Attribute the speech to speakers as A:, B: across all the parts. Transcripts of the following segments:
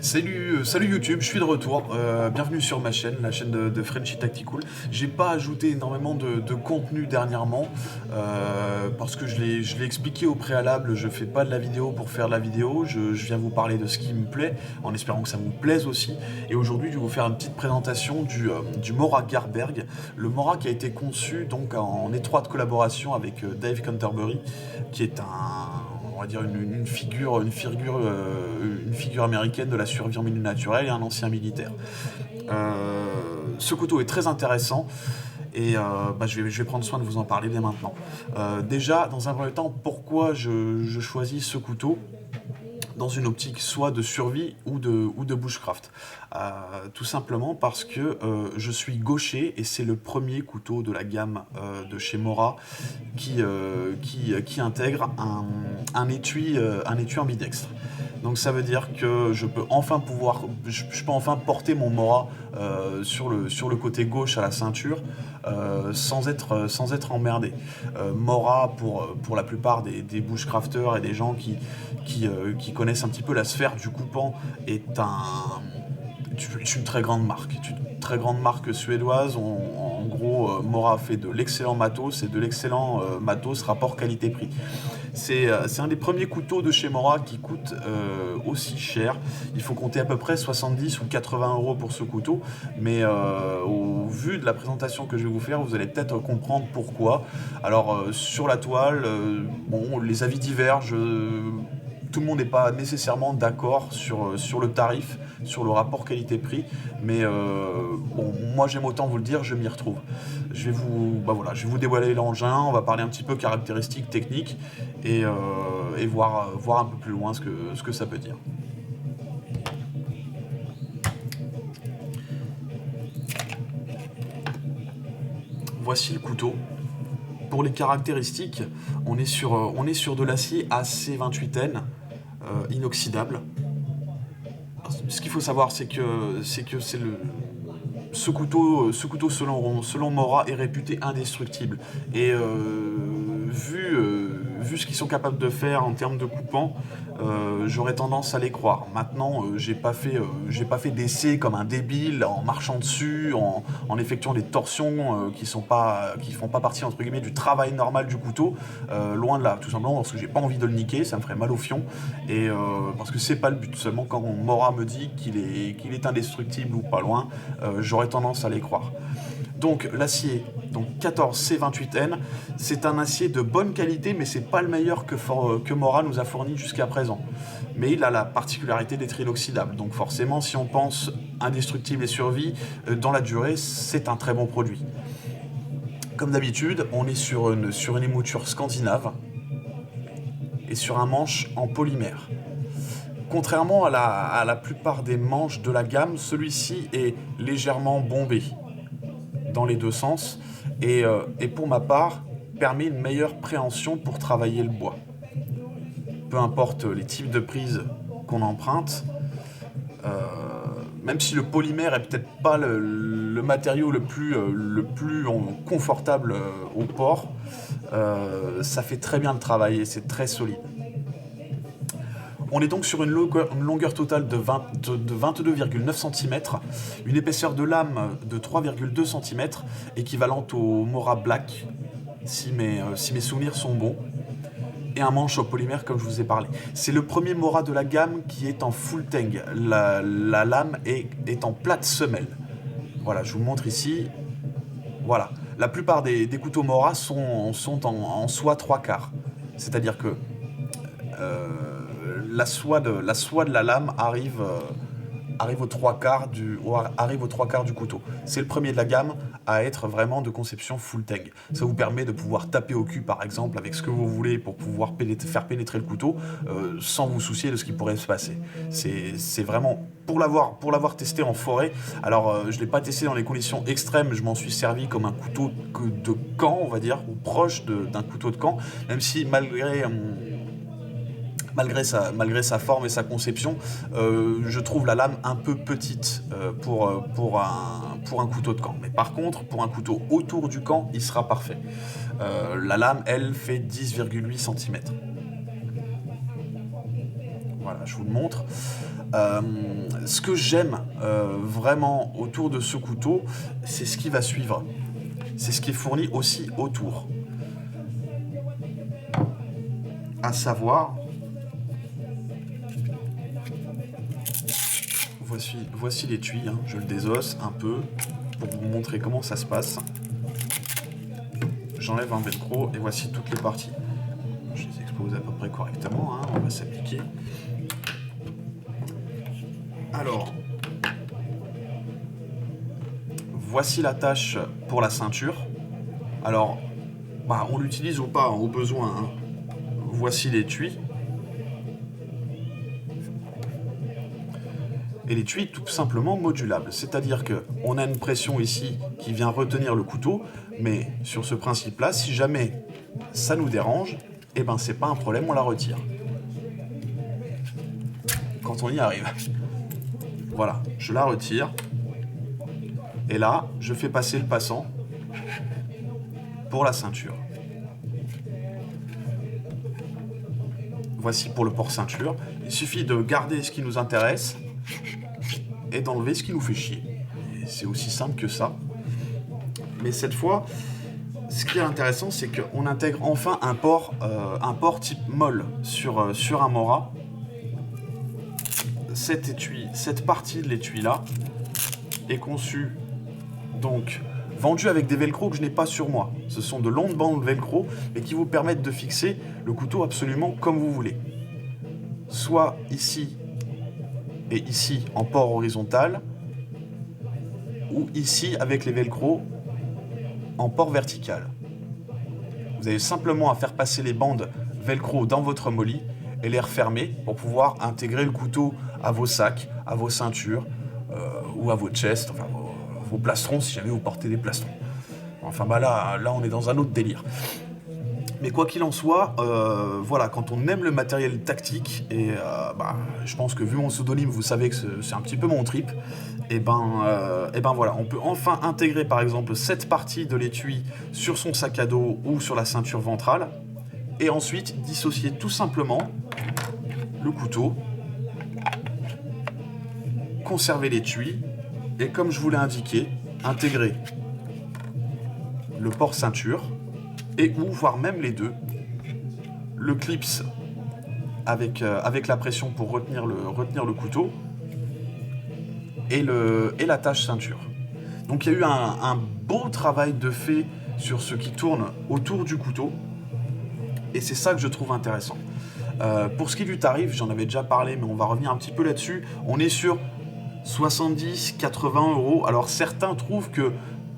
A: Salut YouTube, je suis de retour. Bienvenue sur ma chaîne, la chaîne de Frenchy Tactical. J'ai pas ajouté énormément de contenu dernièrement parce que je l'ai expliqué au préalable. Je fais pas de la vidéo pour faire de la vidéo. Je viens vous parler de ce qui me plaît, en espérant que ça vous plaise aussi. Et aujourd'hui, je vais vous faire une petite présentation du Mora Garberg. Le Mora qui a été conçu donc en étroite collaboration avec Dave Canterbury, qui est on va dire une figure américaine de la survie en milieu naturel et un ancien militaire. Ce couteau est très intéressant et je vais prendre soin de vous en parler dès maintenant. Déjà, dans un premier temps, pourquoi je choisis ce couteau dans une optique soit de survie ou de bushcraft. Tout simplement parce que je suis gaucher et c'est le premier couteau de la gamme de chez Mora qui intègre un étui ambidextre. Donc ça veut dire que je peux enfin porter mon Mora sur le côté gauche à la ceinture sans être emmerdé. Mora pour la plupart des bushcrafters et des gens qui connaissent un petit peu la sphère du coupant est une très grande marque. Une très grande marque suédoise. En gros, Mora fait de l'excellent matos et de l'excellent matos rapport qualité-prix. C'est un des premiers couteaux de chez Mora qui coûte aussi cher. Il faut compter à peu près 70 ou 80 euros pour ce couteau. Mais au vu de la présentation que je vais vous faire, vous allez peut-être comprendre pourquoi. Alors, sur la toile, les avis divergent. Tout le monde n'est pas nécessairement d'accord sur le tarif, sur le rapport qualité-prix, mais moi j'aime autant vous le dire, je m'y retrouve. Je vais vous dévoiler l'engin, on va parler un petit peu caractéristiques techniques et voir un peu plus loin ce que ça peut dire. Voici le couteau. Pour les caractéristiques, on est sur de l'acier AC28N inoxydable. Ce qu'il faut savoir, c'est que ce couteau selon Mora est réputé indestructible. Et vu ce qu'ils sont capables de faire en termes de coupant, j'aurais tendance à les croire. Maintenant, j'ai pas fait d'essai comme un débile en marchant dessus, en effectuant des torsions qui font pas partie entre guillemets du travail normal du couteau. Loin de là, tout simplement parce que j'ai pas envie de le niquer, ça me ferait mal au fion, et parce que c'est pas le but. Seulement quand Mora me dit qu'il est indestructible ou pas loin, j'aurais tendance à les croire. Donc l'acier, 14C28N, c'est un acier de bonne qualité, mais c'est pas le meilleur que Mora nous a fourni jusqu'à présent. Mais il a la particularité d'être inoxydable, donc forcément si on pense indestructible et survie, dans la durée c'est un très bon produit. Comme d'habitude, on est sur une émouture scandinave et sur un manche en polymère. Contrairement à la plupart des manches de la gamme, celui-ci est légèrement bombé dans les deux sens et pour ma part permet une meilleure préhension pour travailler le bois. Peu importe les types de prises qu'on emprunte, même si le polymère est peut-être pas le matériau le plus confortable au port, ça fait très bien le travail et c'est très solide. On est donc sur une longueur totale de 22,9 cm, une épaisseur de lame de 3,2 cm, équivalente au Mora Black, si mes souvenirs sont bons, et un manche au polymère comme je vous ai parlé. C'est le premier Mora de la gamme qui est en full tang. La lame est en plate semelle. Voilà, je vous montre ici. Voilà. La plupart des couteaux Mora sont en soie 3/4. C'est-à-dire que la soie de la lame arrive aux trois quarts du couteau. C'est le premier de la gamme à être vraiment de conception full tang. Ça vous permet de pouvoir taper au cul par exemple avec ce que vous voulez pour pouvoir faire pénétrer le couteau sans vous soucier de ce qui pourrait se passer. C'est vraiment pour l'avoir testé en forêt. Alors je l'ai pas testé dans les conditions extrêmes, je m'en suis servi comme un couteau de camp, on va dire, ou proche d'un couteau de camp, même si malgré sa forme et sa conception, je trouve la lame un peu petite pour un couteau de camp. Mais par contre, pour un couteau autour du camp, il sera parfait. La lame, elle, fait 10,8 cm. Voilà. je vous le montre. Ce que j'aime vraiment autour de ce couteau, c'est ce qui va suivre. C'est ce qui est fourni aussi autour. À savoir, voici l'étui, hein. Je le désosse un peu pour vous montrer comment ça se passe. J'enlève un velcro et voici toutes les parties. Je les expose à peu près correctement, hein. On va s'appliquer. Alors, voici l'attache pour la ceinture. Alors, on l'utilise ou pas, au besoin, hein. Voici l'étui. Et l'étui est tout simplement modulable. C'est-à-dire qu'on a une pression ici qui vient retenir le couteau, mais sur ce principe-là, si jamais ça nous dérange, eh ben c'est pas un problème, on la retire. Quand on y arrive. Voilà, je la retire. Et là, je fais passer le passant pour la ceinture. Voici pour le port-ceinture. Il suffit de garder ce qui nous intéresse et d'enlever ce qui nous fait chier. Et c'est aussi simple que ça. Mais cette fois, ce qui est intéressant, c'est qu'on intègre enfin un port type molle sur un Mora. Cet étui, cette partie de l'étui là, est conçue, donc vendue avec des velcro que je n'ai pas sur moi. Ce sont de longues bandes velcro, mais qui vous permettent de fixer le couteau absolument comme vous voulez. Soit ici et ici en port horizontal, ou ici avec les velcro en port vertical. Vous avez simplement à faire passer les bandes velcro dans votre molly et les refermer pour pouvoir intégrer le couteau à vos sacs, à vos ceintures ou à vos chests, enfin vos plastrons si jamais vous portez des plastrons. Enfin là on est dans un autre délire. Mais quoi qu'il en soit, voilà, quand on aime le matériel tactique, et je pense que vu mon pseudonyme, vous savez que c'est un petit peu mon trip, et ben voilà, on peut enfin intégrer par exemple cette partie de l'étui sur son sac à dos ou sur la ceinture ventrale, et ensuite dissocier tout simplement le couteau, conserver l'étui, et comme je vous l'ai indiqué, intégrer le port ceinture, et ou voire même les deux, le clips avec la pression pour retenir le couteau et l'attache ceinture. Donc il y a eu un beau travail de fait sur ce qui tourne autour du couteau, et c'est ça que je trouve intéressant. Pour ce qui est du tarif, j'en avais déjà parlé, mais on va revenir un petit peu là-dessus. On est sur 70-80 euros. Alors certains trouvent que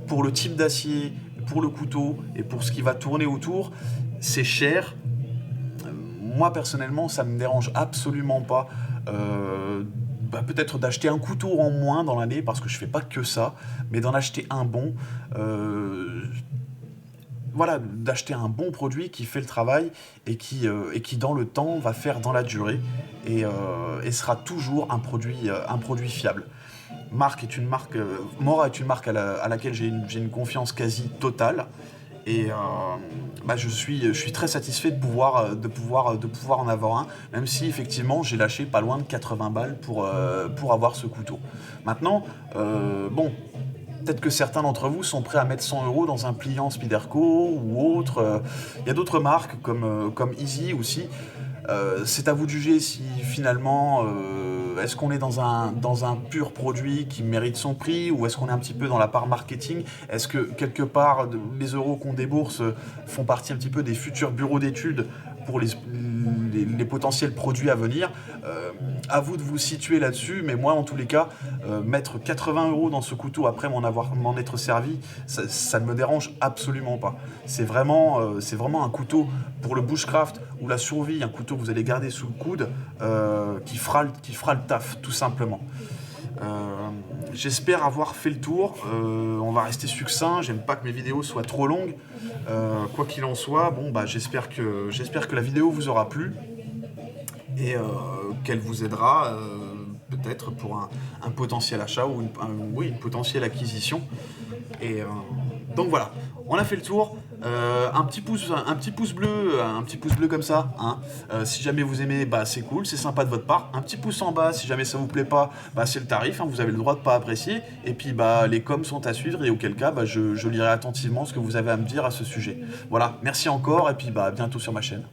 A: pour le type d'acier, pour le couteau et pour ce qui va tourner autour, c'est cher. Moi personnellement, ça me dérange absolument pas. Peut-être d'acheter un couteau en moins dans l'année, parce que je fais pas que ça, mais d'en acheter un bon. Voilà, d'acheter un bon produit qui fait le travail et qui dans le temps va faire dans la durée et sera toujours un produit fiable. Mora est une marque à laquelle j'ai une confiance quasi totale, et je suis très satisfait de pouvoir en avoir un, même si effectivement j'ai lâché pas loin de 80 balles pour avoir ce couteau. Maintenant, peut-être que certains d'entre vous sont prêts à mettre 100 euros dans un pliant Spyderco ou autre. Il y a d'autres marques comme Easy aussi. C'est à vous de juger si finalement, est-ce qu'on est dans un pur produit qui mérite son prix, ou est-ce qu'on est un petit peu dans la part marketing? Est-ce que quelque part les euros qu'on débourse font partie un petit peu des futurs bureaux d'études pour les potentiels produits à venir? À vous de vous situer là-dessus, mais moi en tous les cas, mettre 80 euros dans ce couteau après m'en être servi, ça ne me dérange absolument pas. C'est vraiment un couteau pour le bushcraft ou la survie, un couteau que vous allez garder sous le coude, qui fera le taf tout simplement. J'espère avoir fait le tour. On va rester succinct, j'aime pas que mes vidéos soient trop longues. Quoi qu'il en soit, j'espère que la vidéo vous aura plu et qu'elle vous aidera peut-être pour un potentiel achat ou une potentielle acquisition. Et donc voilà, On a fait le tour. Un petit pouce bleu comme ça. Hein. Si jamais vous aimez, bah c'est cool, c'est sympa de votre part. Un petit pouce en bas, si jamais ça vous plaît pas, bah c'est le tarif. Hein, vous avez le droit de pas apprécier. Et puis bah les coms sont à suivre et auquel cas, bah je lirai attentivement ce que vous avez à me dire à ce sujet. Voilà, merci encore et puis bah à bientôt sur ma chaîne.